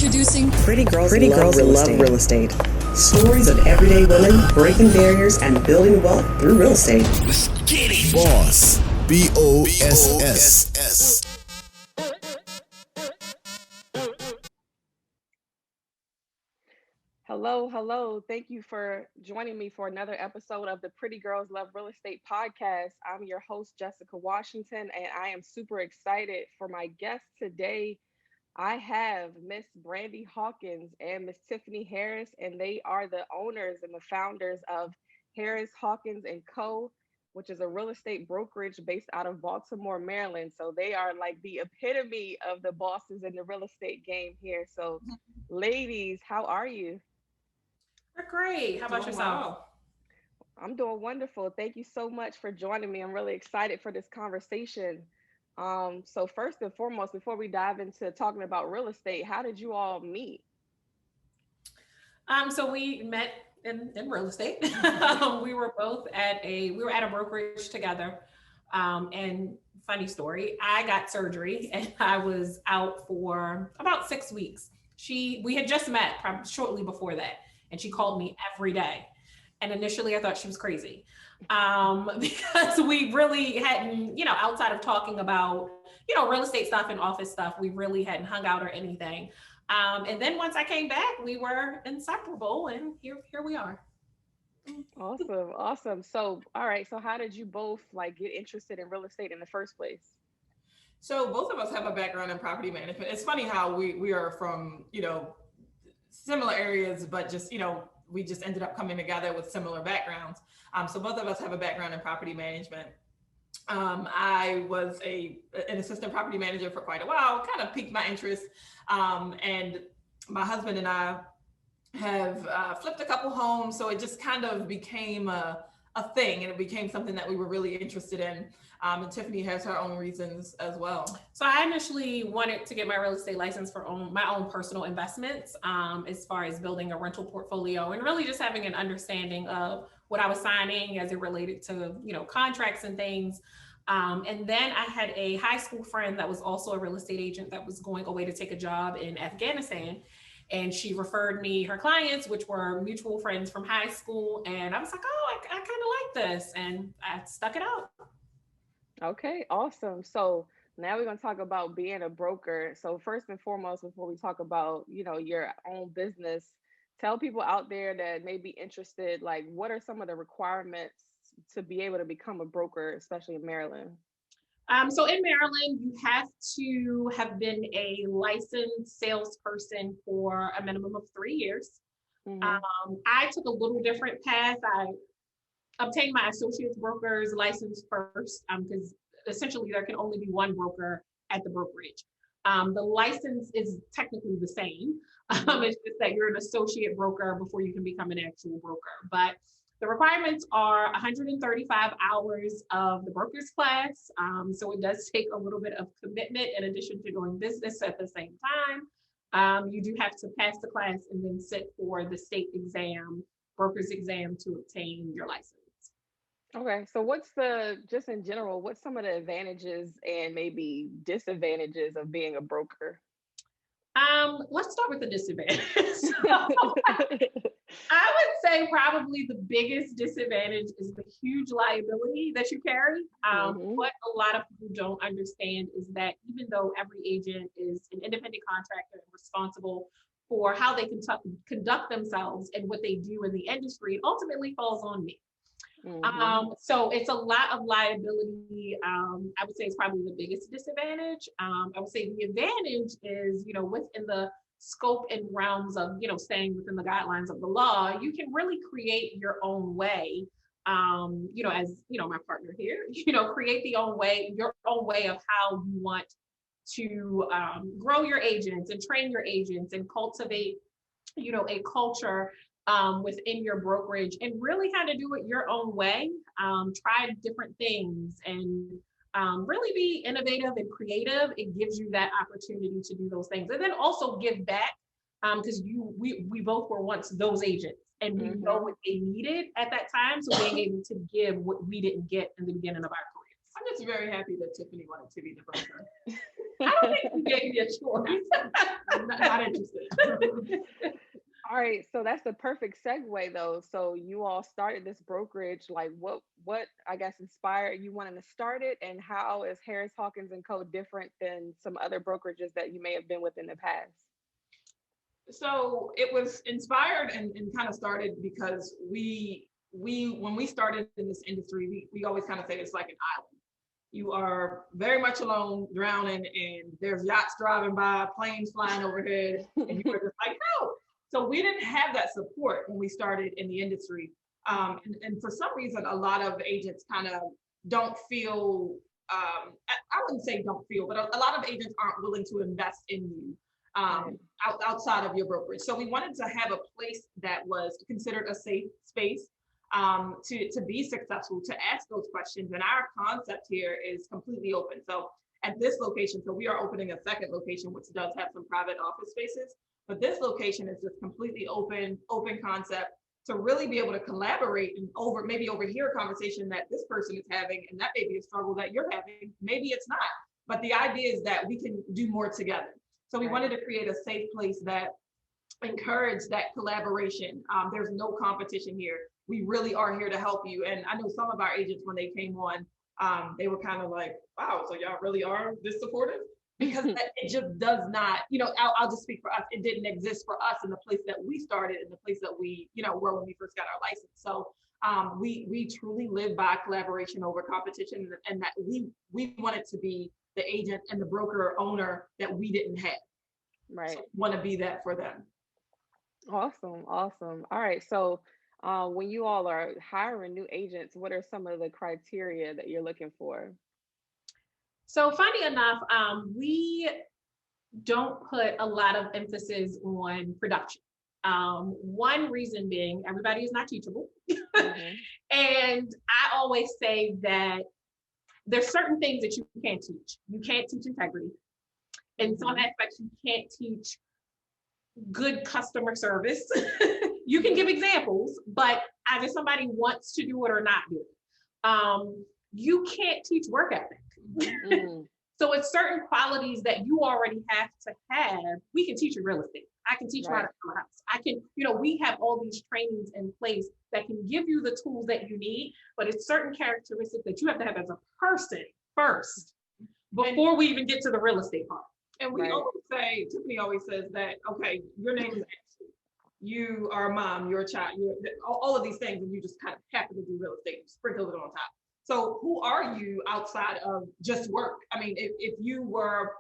Introducing Pretty Girls Love Real Estate. Stories of everyday women breaking barriers and building wealth through real estate. Let's get it. Boss. BOSS. Hello. Thank you for joining me for another episode of the Pretty Girls Love Real Estate podcast. I'm your host, Jessica Washington, and I am super excited for my guest today. I have Miss Brandi Hawkins and Miss Tiffany Harris, and they are the owners and the founders of Harris Hawkins and Co, which is a real estate brokerage based out of Baltimore, Maryland. So they are like the epitome of the bosses in the real estate game here. So ladies, how are you? We're great. How about yourself? Well. I'm doing wonderful. Thank you so much for joining me. I'm really excited for this conversation. So first and foremost, before we dive into talking about real estate, how did you all meet? So we met in real estate. We were at a brokerage together. And funny story, I got surgery and I was out for about 6 weeks. We had just met probably shortly before that, and she called me every day. And initially I thought she was crazy. Because we really hadn't, outside of talking about, real estate stuff and office stuff, we really hadn't hung out or anything. And then once I came back, we were inseparable, and here we are. Awesome. So, all right. So how did you both get interested in real estate in the first place? So both of us have a background in property management. It's funny how we are from, similar areas, but just, we just ended up coming together with similar backgrounds. So both of us have a background in property management. I was an assistant property manager for quite a while, kind of piqued my interest. And my husband and I have flipped a couple homes. So it just kind of became a thing, and it became something that we were really interested in. And Tiffany has her own reasons as well. So I initially wanted to get my real estate license for my own personal investments, as far as building a rental portfolio and really just having an understanding of what I was signing as it related to, contracts and things. And then I had a high school friend that was also a real estate agent that was going away to take a job in Afghanistan. And she referred me her clients, which were mutual friends from high school. And I was like, oh, I kind of like this. And I stuck it out. Okay, awesome. So now we're going to talk about being a broker. So first and foremost, before we talk about, your own business, tell people out there that may be interested, what are some of the requirements to be able to become a broker, especially in Maryland? So in Maryland, you have to have been a licensed salesperson for a minimum of 3 years. Mm-hmm. I took a little different path. I obtained my associate's broker's license first, because essentially there can only be one broker at the brokerage. The license is technically the same. It's just that you're an associate broker before you can become an actual broker. But the requirements are 135 hours of the broker's class. So it does take a little bit of commitment in addition to doing business at the same time. You do have to pass the class and then sit for the state exam, broker's exam, to obtain your license. Okay, so just in general, what's some of the advantages and maybe disadvantages of being a broker? Let's start with the disadvantage. I would say probably the biggest disadvantage is the huge liability that you carry. What a lot of people don't understand is that even though every agent is an independent contractor and responsible for how they conduct themselves and what they do in the industry, it ultimately falls on me. Mm-hmm. So it's a lot of liability. I would say it's probably the biggest disadvantage. I would say the advantage is, within the scope and realms of, staying within the guidelines of the law, you can really create your own way. As, my partner here, create your own way of how you want to grow your agents and train your agents and cultivate, a culture within your brokerage, and really kind of do it your own way. Try different things and really be innovative and creative. It gives you that opportunity to do those things, and then also give back, because we both were once those agents, and we know what they needed at that time. So being able to give what we didn't get in the beginning of our careers. I'm just very happy that Tiffany wanted to be the broker. I don't think you gave me a choice. I'm not interested. All right, so that's the perfect segue though. So you all started this brokerage. Like what I guess inspired you wanting to start it, and how is Harris Hawkins and Co different than some other brokerages that you may have been with in the past? So it was inspired and kind of started because we when we started in this industry, we always kind of say it's like an island. You are very much alone, drowning, and there's yachts driving by, planes flying overhead, and you are just like, no. So we didn't have that support when we started in the industry. And for some reason, a lot of agents kind of don't feel, I wouldn't say don't feel, but a lot of agents aren't willing to invest in you outside of your brokerage. So we wanted to have a place that was considered a safe space to be successful, to ask those questions. And our concept here is completely open. So at this location, so we are opening a second location, which does have some private office spaces, but this location is just completely open concept to really be able to collaborate and maybe overhear a conversation that this person is having, and that may be a struggle that you're having, maybe it's not. But the idea is that we can do more together. So we wanted to create a safe place that encouraged that collaboration. There's no competition here. We really are here to help you. And I know some of our agents, when they came on, they were kind of like, wow, so y'all really are this supportive? Because it just does not, I'll just speak for us. It didn't exist for us in the place that we started, in the place that we, were when we first got our license. So we truly live by collaboration over competition, and that we wanted to be the agent and the broker owner that we didn't have. Right. So want to be that for them. Awesome. All right. So when you all are hiring new agents, what are some of the criteria that you're looking for? So funny enough, we don't put a lot of emphasis on production. One reason being, everybody is not teachable. And I always say that there's certain things that you can't teach. You can't teach integrity. In some aspects, you can't teach good customer service. You can give examples, but either somebody wants to do it or not do it. You can't teach work ethic. So it's certain qualities that you already have to have. We can teach you real estate. I can teach you how to sell a house. I can, we have all these trainings in place that can give you the tools that you need, but it's certain characteristics that you have to have as a person first before we even get to the real estate part. And we always say, Tiffany always says that, okay, your name is Ashley. You are a mom, you're a child, all of these things, and you just kind of happen to do real estate, sprinkle it on top. So who are you outside of just work? I mean, if you were,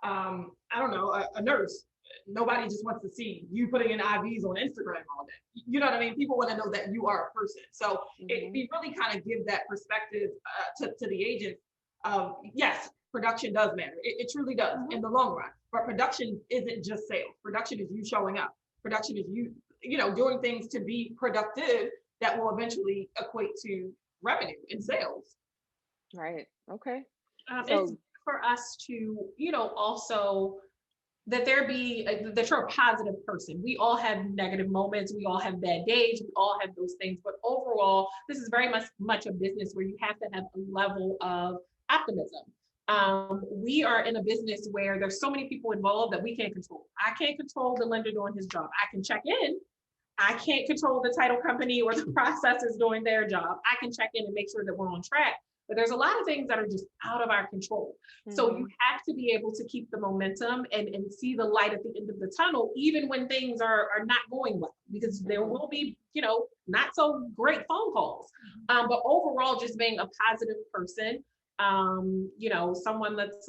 I don't know, a nurse, nobody just wants to see you putting in IVs on Instagram all day. You know what I mean? People want to know that you are a person. So we really kind of give that perspective to the agent of, yes, production does matter. It truly does in the long run. But production isn't just sales. Production is you showing up. Production is you doing things to be productive that will eventually equate to revenue and sales. Right. Okay. It's for us to, also that that you're a positive person. We all have negative moments. We all have bad days. We all have those things. But overall, this is very much a business where you have to have a level of optimism. We are in a business where there's so many people involved that we can't control. I can't control the lender doing his job. I can check in. I can't control the title company or the processors doing their job. I can check in and make sure that we're on track. But there's a lot of things that are just out of our control. So you have to be able to keep the momentum and see the light at the end of the tunnel, even when things are not going well, because there will be, not so great phone calls. But overall, just being a positive person, someone that's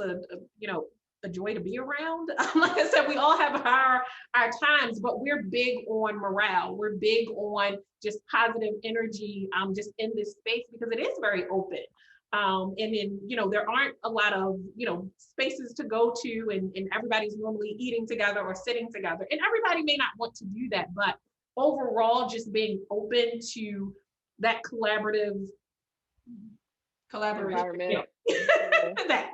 a joy to be around. Like I said, we all have our times, but we're big on morale. We're big on just positive energy, just in this space, because it is very open. And then, there aren't a lot of, spaces to go to, and everybody's normally eating together or sitting together. And everybody may not want to do that, but overall, just being open to that collaboration. Environment. that.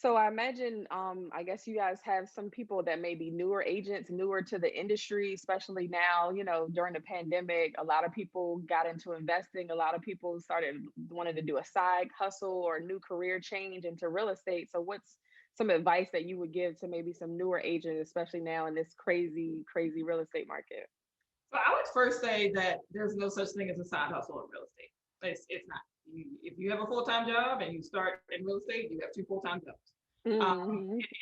So I imagine, I guess you guys have some people that may be newer agents, newer to the industry, especially now, during the pandemic, a lot of people got into investing. A lot of people wanted to do a side hustle or a new career change into real estate. So what's some advice that you would give to maybe some newer agents, especially now in this crazy, crazy real estate market? So I would first say that there's no such thing as a side hustle in real estate. It's not. If you have a full-time job and you start in real estate, you have two full-time jobs.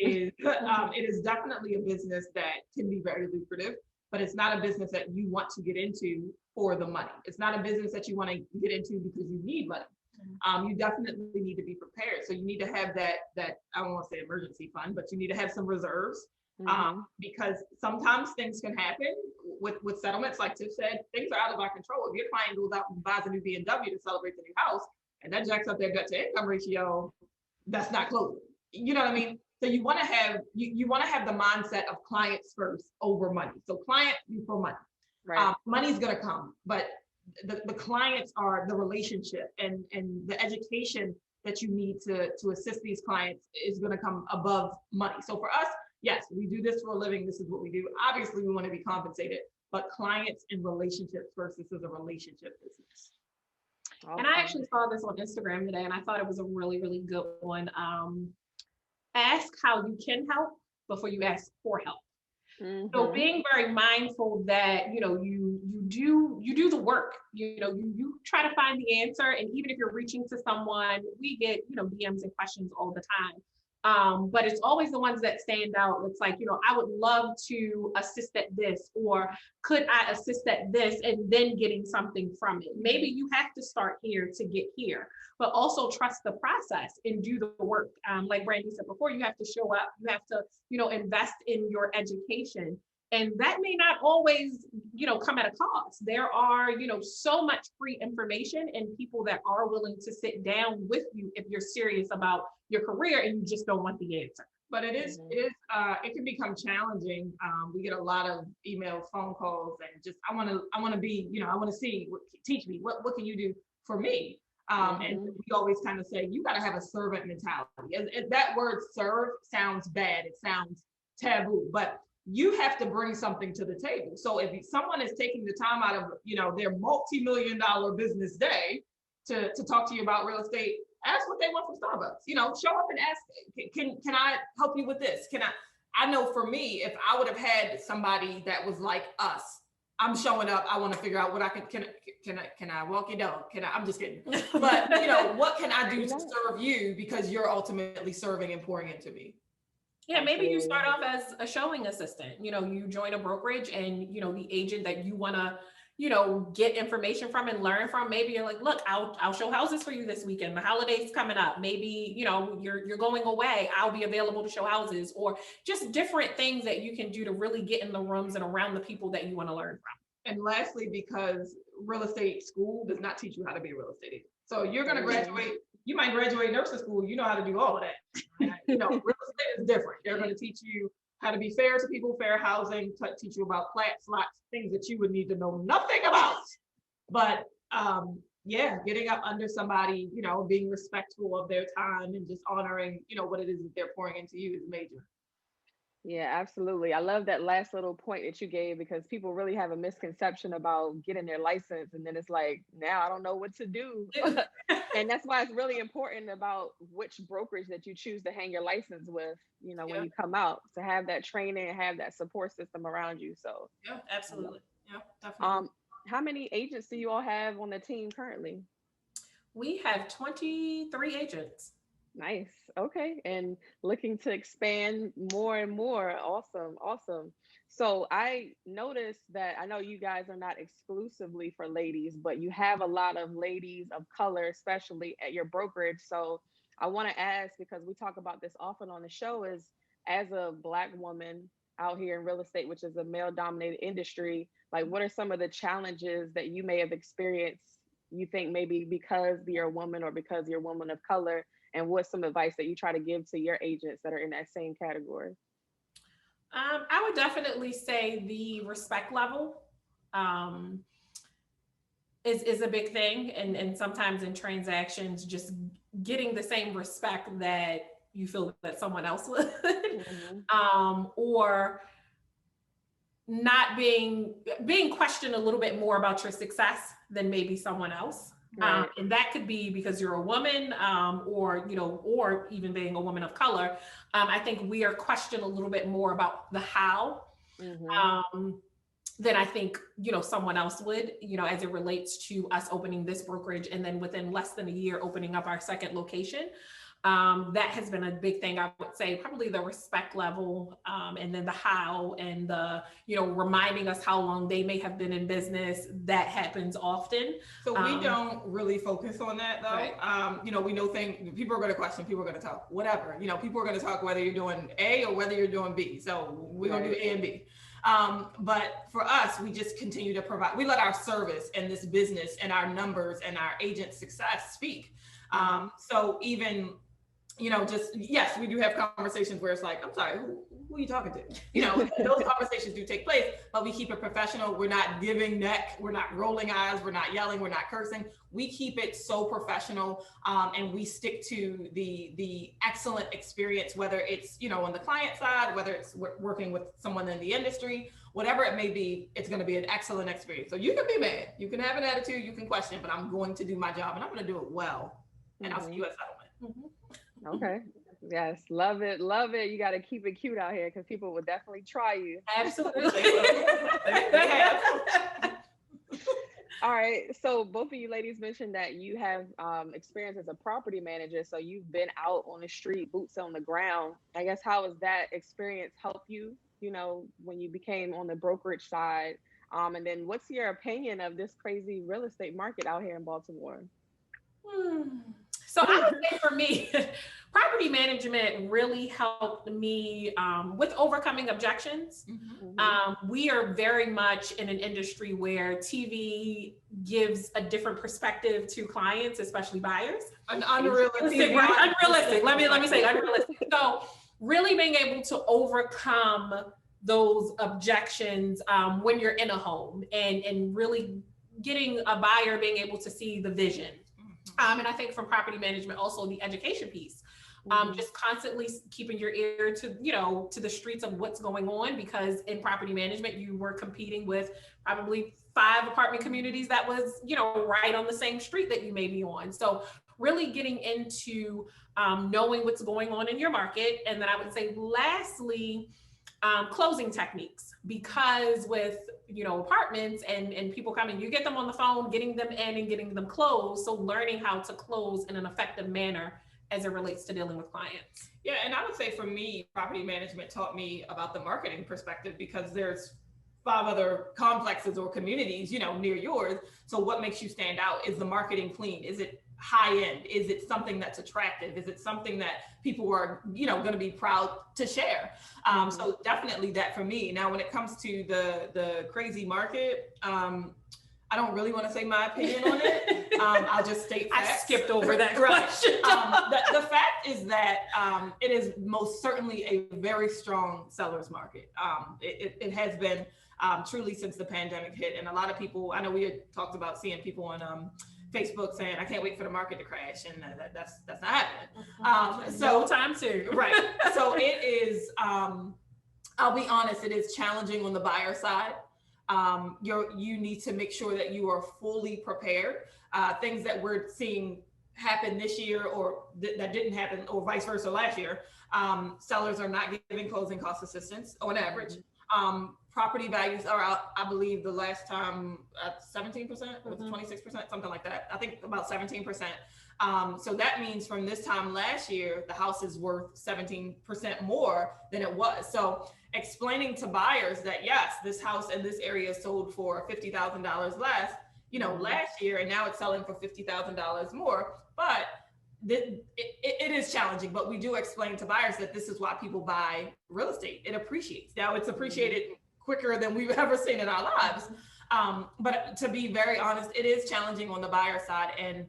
It is definitely a business that can be very lucrative, but it's not a business that you want to get into for the money. It's not a business that you want to get into because you need money. You definitely need to be prepared. So you need to have that I don't want to say emergency fund, but you need to have some reserves. Because sometimes things can happen with settlements. Like Tiff said, things are out of our control. If your client goes out and buys a new BMW to celebrate the new house, and that jacks up their debt to income ratio, that's not closing. You know what I mean? So you want to have the mindset of clients first over money. So client before money. Right. Money's gonna come, but the clients are the relationship and the education that you need to assist these clients is gonna come above money. So for us, yes, we do this for a living. This is what we do. Obviously, we want to be compensated, but clients and relationships first. This is a relationship business. And I actually saw this on Instagram today, and I thought it was a really, really good one. Ask how you can help before you ask for help. So being very mindful that you do the work. You try to find the answer, and even if you're reaching to someone, we get DMs and questions all the time. But it's always the ones that stand out. It's like, I would love to assist at this, or could I assist at this, and then getting something from it. Maybe you have to start here to get here, but also trust the process and do the work. Like Brandi said before, you have to show up, you have to, invest in your education. And that may not always, come at a cost. There are, so much free information and people that are willing to sit down with you if you're serious about your career and you just don't want the answer. But it can become challenging. We get a lot of emails, phone calls, and just I want to be, I want to see, teach me, what can you do for me? And we always kind of say, you got to have a servant mentality. That word serve sounds bad. It sounds taboo, but you have to bring something to the table. So if someone is taking the time out of, their multi-million-dollar business day to talk to you about real estate, ask what they want from Starbucks. Show up and ask, can I help you with this? I know for me, if I would have had somebody that was like us, I'm showing up, I want to figure out what I can I walk your dog? I'm just kidding. But what can I do to serve you, because you're ultimately serving and pouring into me. Yeah, maybe you start off as a showing assistant. You join a brokerage, and the agent that you want to get information from and learn from, maybe you're like, look, I'll show houses for you this weekend. The holiday's coming up. Maybe, you're going away. I'll be available to show houses, or just different things that you can do to really get in the rooms and around the people that you want to learn from. And lastly, because real estate school does not teach you how to be a real estate agent. So you're going to graduate, you might graduate nursing school, you know how to do all of that. Real estate is different. They're going to teach you how to be fair to people, fair housing, teach you about plat slots, things that you would need to know nothing about. But getting up under somebody, being respectful of their time and just honoring, what it is that they're pouring into you is major. Yeah, absolutely. I love that last little point that you gave, because people really have a misconception about getting their license. And then it's like, now I don't know what to do. And that's why it's really important about which brokerage that you choose to hang your license with, when you come out, to have that training and have that support system around you. So yeah, absolutely. Yeah, definitely. How many agents do you all have on the team currently? We have 23 agents. Nice. Okay. And looking to expand more and more. Awesome. So I noticed that, I know you guys are not exclusively for ladies, but you have a lot of ladies of color, especially at your brokerage. So I want to ask, because we talk about this often on the show, is as a Black woman out here in real estate, which is a male dominated industry, like what are some of the challenges that you may have experienced, you think maybe because you're a woman or because you're a woman of color? And what's some advice that you try to give to your agents that are in that same category? I would definitely say the respect level is a big thing. And sometimes in transactions, just getting the same respect that you feel that someone else would, or not being questioned a little bit more about your success than maybe someone else. Right. And that could be because you're a woman, or, you know, or even being a woman of color. I think we are questioned a little bit more about the how, than I think, you know, someone else would, you know, as it relates to us opening this brokerage. And then within less than a year, opening up our second location. That has been a big thing. I would say probably the respect level, and then the how, and the, you know, reminding us how long they may have been in business. That happens often. So we don't really focus on that though. Right. You know, we know people are going to question, people are going to talk, whatever, you know, people are going to talk whether you're doing A or whether you're doing B. So we're going to do A and B. But for us, we just continue to provide, we let our service and this business and our numbers and our agent success speak. So even, you know, just, yes, we do have conversations where it's like, I'm sorry, who are you talking to? You know, those conversations do take place, but we keep it professional. We're not giving neck. We're not rolling eyes. We're not yelling. We're not cursing. We keep it so professional, and we stick to the excellent experience, whether it's, you know, on the client side, whether it's working with someone in the industry, whatever it may be, it's going to be an excellent experience. So you can be mad, you can have an attitude, you can question, but I'm going to do my job and I'm going to do it well. And I'll see you at settlement. Okay. Yes. Love it. Love it. You got to keep it cute out here because people will definitely try you. Absolutely. All right. So both of you ladies mentioned that you have experience as a property manager. So you've been out on the street, boots on the ground. I guess, how has that experience helped you, you know, when you became on the brokerage side? And then what's your opinion of this crazy real estate market out here in Baltimore? So I would say for me, property management really helped me with overcoming objections. We are very much in an industry where TV gives a different perspective to clients, especially buyers. Unrealistic. Right? Unrealistic. Let me say unrealistic. So really being able to overcome those objections when you're in a home, and really getting a buyer being able to see the vision. And I think from property management, also the education piece, just constantly keeping your ear to, you know, to the streets of what's going on, because in property management, you were competing with probably 5 apartment communities that was, you know, right on the same street that you may be on. So really getting into knowing what's going on in your market. And then I would say lastly, closing techniques, because with, you know, apartments and people coming, you get them on the phone, getting them in and getting them closed. So learning how to close in an effective manner as it relates to dealing with clients. Yeah. And I would say for me, property management taught me about the marketing perspective, because there's 5 other complexes or communities, you know, near yours. So what makes you stand out? Is the marketing clean? Is it high end? Is it something that's attractive? Is it something that people are, you know, going to be proud to share? So definitely that for me. Now, when it comes to the crazy market, I don't really want to say my opinion on it. I'll just state facts. I skipped over that question. The fact is that it is most certainly a very strong seller's market. It has been truly since the pandemic hit. And a lot of people, I know we had talked about seeing people on Facebook saying, I can't wait for the market to crash. And that's not happening. So no time soon. Right. So it is, I'll be honest, it is challenging on the buyer side. You need to make sure that you are fully prepared. Things that we're seeing happen this year or that didn't happen, or vice versa last year. Sellers are not giving closing cost assistance on average. Property values are out, I believe the last time at 17%, 26%, something like that. I think about 17%. So that means from this time last year, the house is worth 17% more than it was. So explaining to buyers that yes, this house in this area sold for $50,000 less, you know, last year, and now it's selling for $50,000 more. But it is challenging, but we do explain to buyers that this is why people buy real estate. It appreciates. Now it's appreciated quicker than we've ever seen in our lives. But to be very honest, it is challenging on the buyer side. And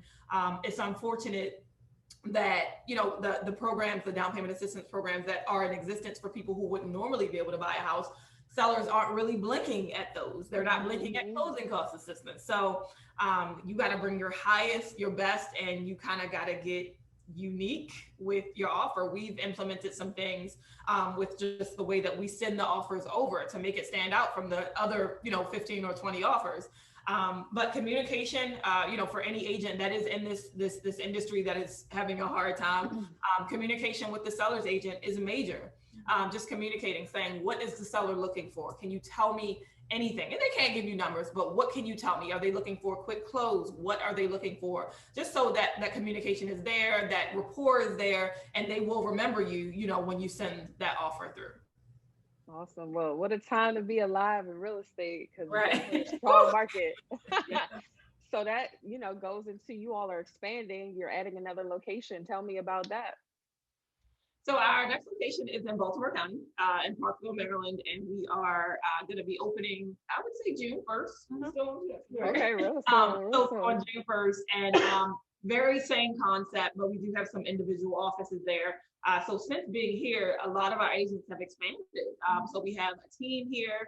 it's unfortunate that, you know, the programs, the down payment assistance programs that are in existence for people who wouldn't normally be able to buy a house, sellers aren't really blinking at those. They're not blinking at closing cost assistance. So you got to bring your highest, your best, and you kind of got to get unique with your offer. We've implemented some things with just the way that we send the offers over to make it stand out from the other, 15 or 20 offers. But communication, for any agent that is in this industry that is having a hard time, communication with the seller's agent is major. Just communicating, saying, what is the seller looking for? Can you tell me anything? And they can't give you numbers, but what can you tell me? Are they looking for a quick close? What are they looking for? Just so that communication is there, that rapport is there, and they will remember you, when you send that offer through. Awesome. Well, what a time to be alive in real estate, because right. It's a strong market. So that, goes into, you all are expanding, you're adding another location. Tell me about that. So our next location is in Baltimore County, in Parkville, Maryland, and we are going to be opening, I would say June 1st. Okay, real so on June 1st, and very same concept, but we do have some individual offices there. So since being here, a lot of our agents have expanded. So we have a team here.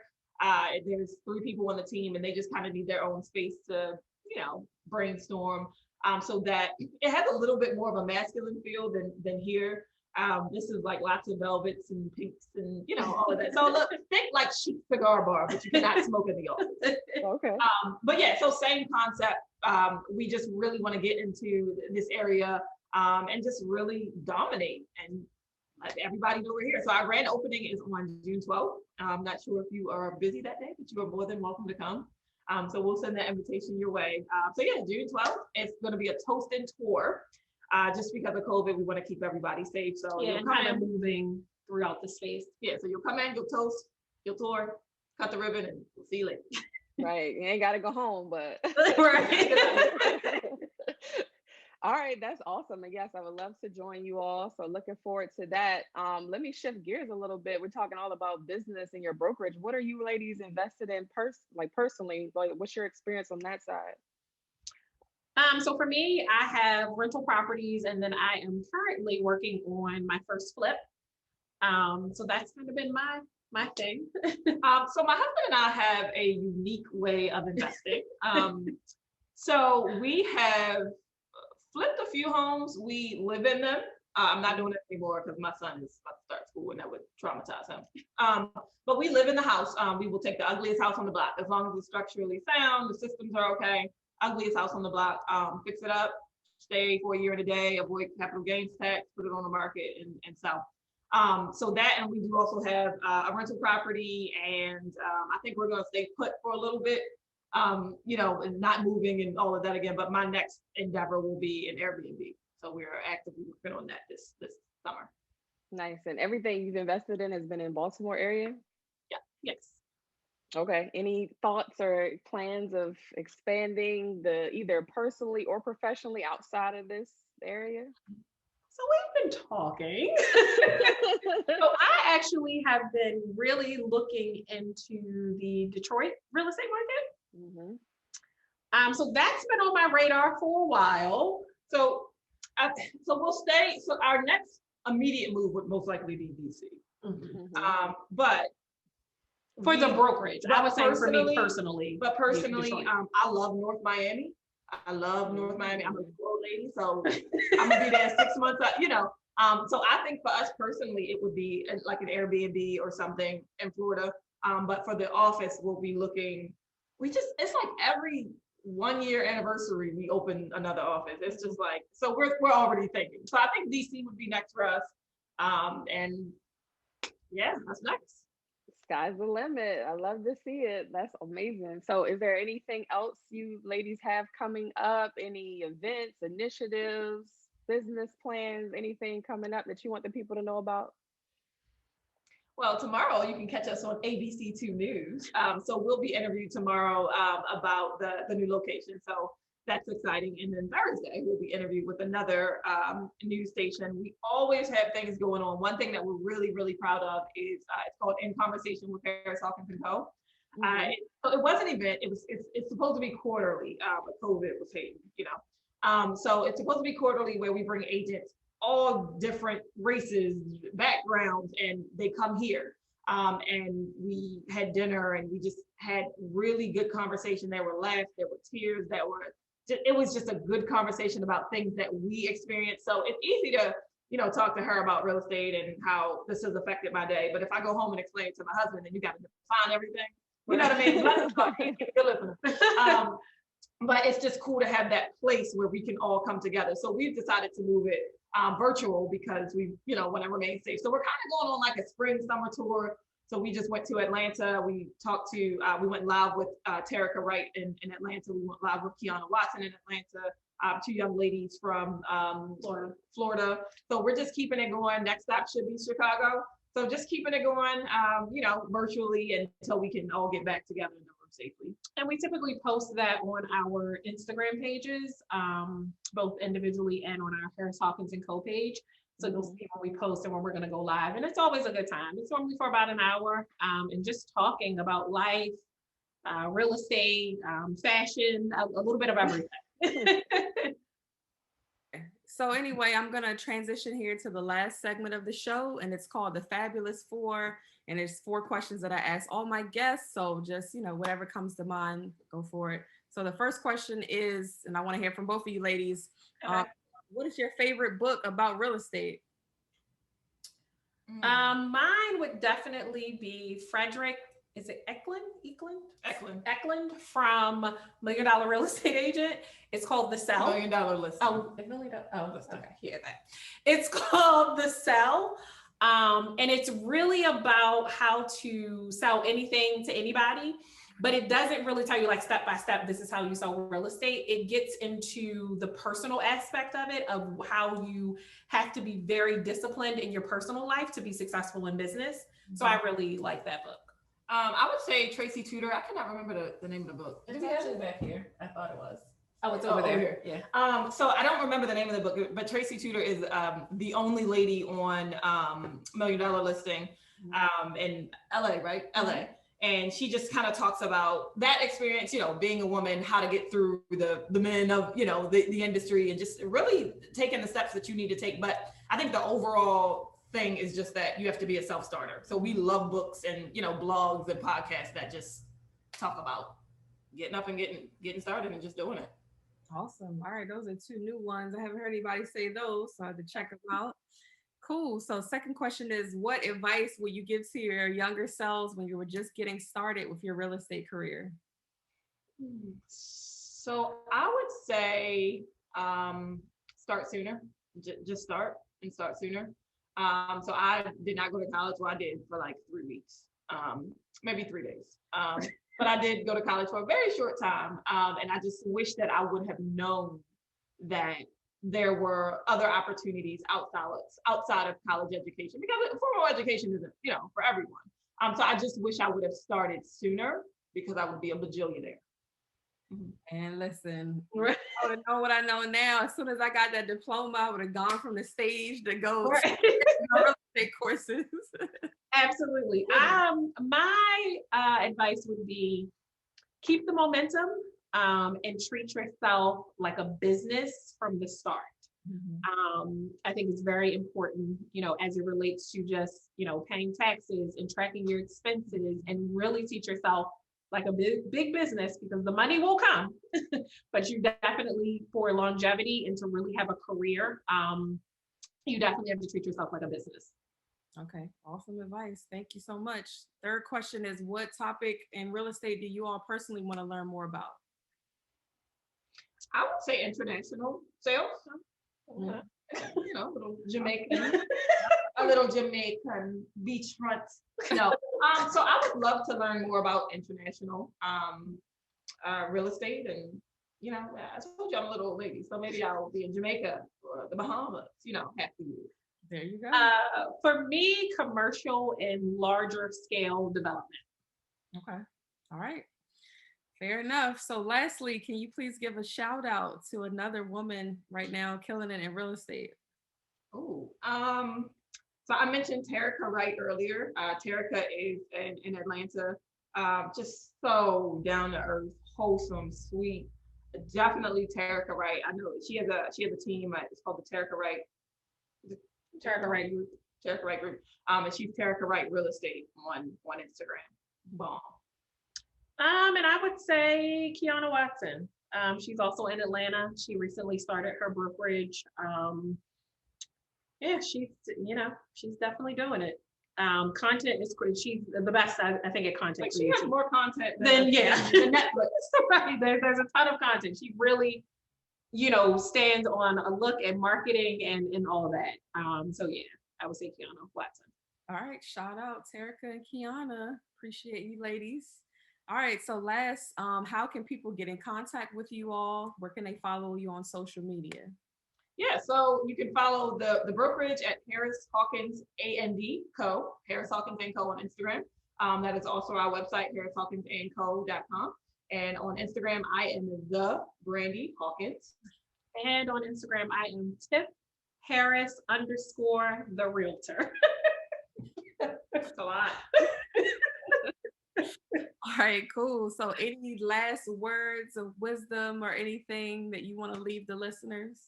There's 3 people on the team, and they just kind of need their own space to, brainstorm. So that it has a little bit more of a masculine feel than here. This is like lots of velvets and pinks and all of that. So look, think like chic cigar bar, but you cannot smoke in the office. Okay. But yeah, so same concept. We just really want to get into this area and just really dominate and let everybody know we're here. So our grand opening is on June 12th. I'm not sure if you are busy that day, but you are more than welcome to come. So we'll send that invitation your way. So yeah, June 12th, it's going to be a toast and tour. Just because of COVID, we want to keep everybody safe. So yeah, you'll kind of moving throughout the space. Yeah, so you'll come in, you'll toast, you'll tour, cut the ribbon, and we'll see you later. Right, you ain't got to go home, but right. All right, that's awesome. And yes, I would love to join you all. So looking forward to that. Let me shift gears a little bit. We're talking all about business and your brokerage. What are you ladies invested in personally? Like, what's your experience on that side? So for me, I have rental properties, and then I am currently working on my first flip. So that's kind of been my thing. So my husband and I have a unique way of investing. So we have flipped a few homes. We live in them. I'm not doing it anymore because my son is about to start school and that would traumatize him. But we live in the house. We will take the ugliest house on the block as long as it's structurally sound, the systems are okay. Ugliest house on the block, fix it up, stay for a year and a day, avoid capital gains tax, put it on the market and sell. So that, and we do also have a rental property, and I think we're gonna stay put for a little bit, and not moving and all of that again, but my next endeavor will be an Airbnb. So we're actively working on that this summer. Nice. And everything you've invested in has been in Baltimore area? Yeah, yes. Okay. Any thoughts or plans of expanding either personally or professionally outside of this area? So we've been talking. So I actually have been really looking into the Detroit real estate market. Mm-hmm. So that's been on my radar for a while. So we'll stay. So our next immediate move would most likely be DC. Mm-hmm. But for the brokerage, I was saying for me personally. But personally, I love North Miami. I love North Miami. I'm a old lady, so I'm gonna be there 6 months. So I think for us personally, it would be like an Airbnb or something in Florida. But for the office, we'll be looking. It's like every 1 year anniversary we open another office. It's just like, so we're already thinking. So I think DC would be next for us. And yeah, that's next. Sky's the limit. I love to see it. That's amazing. So is there anything else you ladies have coming up? Any events, initiatives, business plans, anything coming up that you want the people to know about? Well, tomorrow you can catch us on ABC2 News. So we'll be interviewed tomorrow about the new location. So that's exciting. And then Thursday, we'll be interviewed with another news station. We always have things going on. One thing that we're really, really proud of is it's called In Conversation with Harris Hawkins Co. Mm-hmm. So it was an event. It's supposed to be quarterly, but COVID was hating, So it's supposed to be quarterly where we bring agents, all different races, backgrounds, and they come here. And we had dinner and we just had really good conversation. There were laughs, there were tears, there were it was just a good conversation about things that we experienced. So it's easy to, talk to her about real estate and how this has affected my day. But if I go home and explain it to my husband, then you got to define everything. You know what I mean? You're listening. But it's just cool to have that place where we can all come together. So we've decided to move it virtual because we, want to remain safe. So we're kind of going on like a spring summer tour. So we just went to Atlanta. We went live with Terica Wright in Atlanta. We went live with Kiana Watson in Atlanta, 2 young ladies from Florida. So we're just keeping it going. Next stop should be Chicago. So just keeping it going, virtually until we can all get back together in the room safely. And we typically post that on our Instagram pages, both individually and on our Harris Hawkins and Co page. So you'll see when we post and when we're going to go live. And it's always a good time. It's normally for about an hour, and just talking about life, real estate, fashion, a little bit of everything. So anyway, I'm going to transition here to the last segment of the show, and it's called the Fabulous Four. And it's 4 questions that I ask all my guests. So just, whatever comes to mind, go for it. So the first question is, and I want to hear from both of you ladies, what is your favorite book about real estate? Mine would definitely be Fredrik. Is it Ecklund from $1 Million Real Estate Agent. It's called The Sell. $1 Million Listing. Oh, $1 million. Oh, okay. Hear that. It's called The Sell. And it's really about how to sell anything to anybody, but it doesn't really tell you like step by step, this is how you sell real estate. It gets into the personal aspect of it, of how you have to be very disciplined in your personal life to be successful in business. So I really like that book. I would say Tracy Tutor. I cannot remember the name of the book. It's actually back here. I thought it was. Oh, it's over there. Here. Yeah. So I don't remember the name of the book, but Tracy Tutor is the only lady on $1 Million Listing in LA, right? LA. And she just kind of talks about that experience, being a woman, how to get through the men of, the industry, and just really taking the steps that you need to take. But I think the overall thing is just that you have to be a self-starter. So we love books and, blogs and podcasts that just talk about getting up and getting started and just doing it. Awesome. All right. Those are 2 new ones. I haven't heard anybody say those, so I had to check them out. Cool. So second question is, what advice would you give to your younger selves when you were just getting started with your real estate career? So I would say start sooner. Just start sooner. So I did not go to college. Well, I did for like 3 weeks, maybe 3 days. But I did go to college for a very short time. And I just wish that I would have known that there were other opportunities outside of college education, because formal education isn't, for everyone. So I just wish I would have started sooner, because I would be a bajillionaire. And listen, I would have known what I know now. As soon as I got that diploma, I would have gone from the stage to go to real estate courses. Absolutely. My advice would be keep the momentum and treat yourself like a business from the start. I think it's very important, as it relates to just, paying taxes and tracking your expenses, and really teach yourself like a big business, because the money will come, but you definitely, for longevity and to really have a career, you definitely have to treat yourself like a business. Okay, awesome advice. Thank you so much. Third question is, what topic in real estate do you all personally want to learn more about? I would say international sales. Little Jamaican, a little Jamaican beachfront. So I would love to learn more about international real estate, and I told you I'm a little old lady, so maybe I'll be in Jamaica or the Bahamas, half the year. There you go. For me, commercial and larger scale development. Okay. All right. Fair enough. So lastly, can you please give a shout out to another woman right now killing it in real estate? Oh, so I mentioned Terica Wright earlier. Terica is in Atlanta, just so down to earth, wholesome, sweet. Definitely Terica Wright. I know she has a team. It's called the Terica Wright Group. And she's Terica Wright Real Estate on Instagram. Bomb. And I would say Kiana Watson. She's also in Atlanta. She recently started her brokerage. Yeah, she's definitely doing it. Content is great. She's the best, I think, at content She has creation. more content than Netflix. Right. There's a ton of content. She really, stands on a look at marketing and all that. So yeah, I would say Kiana Watson. All right, shout out Terica and Kiana. Appreciate you ladies. All right, so last, how can people get in contact with you all? Where can they follow you on social media? Yeah, so you can follow the brokerage at Harris Hawkins Co, Harris Hawkins and Co on Instagram. That is also our website, harrishawkinsandco.com. And on Instagram, I am the Brandi Hawkins. And on Instagram, I am Tiff Harris _ the realtor. That's a lot. All right, cool. So any last words of wisdom or anything that you want to leave the listeners?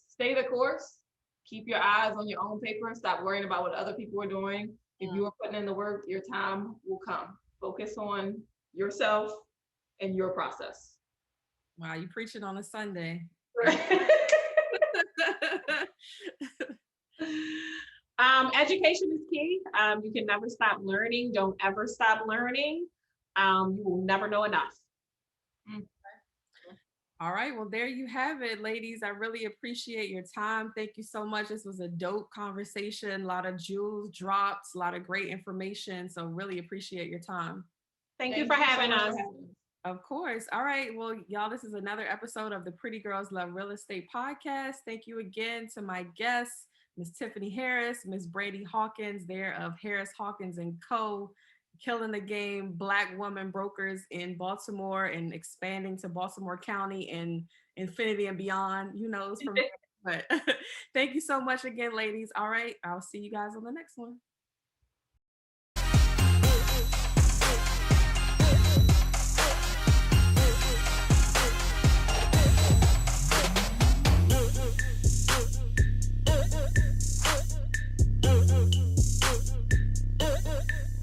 Stay the course. Keep your eyes on your own paper. Stop worrying about what other people are doing. If you are putting in the work, your time will come. Focus on yourself and your process. Wow, you preaching on a Sunday. Education is key. You can never stop learning. Don't ever stop learning. You will never know enough. All right, well, there you have it, ladies. I really appreciate your time. Thank you so much. This was a dope conversation, a lot of jewels drops, a lot of great information. So really appreciate your time. Thank you for having us. Of course. All right. Well, y'all, this is another episode of the Pretty Girls Love Real Estate podcast. Thank you again to my guests, Miss Tiffany Harris, Miss Brandi Hawkins, there of Harris Hawkins and Co, killing the game, Black woman brokers in Baltimore and expanding to Baltimore County and infinity and beyond. Who knows from there. But thank you so much again, ladies. All right. I'll see you guys on the next one.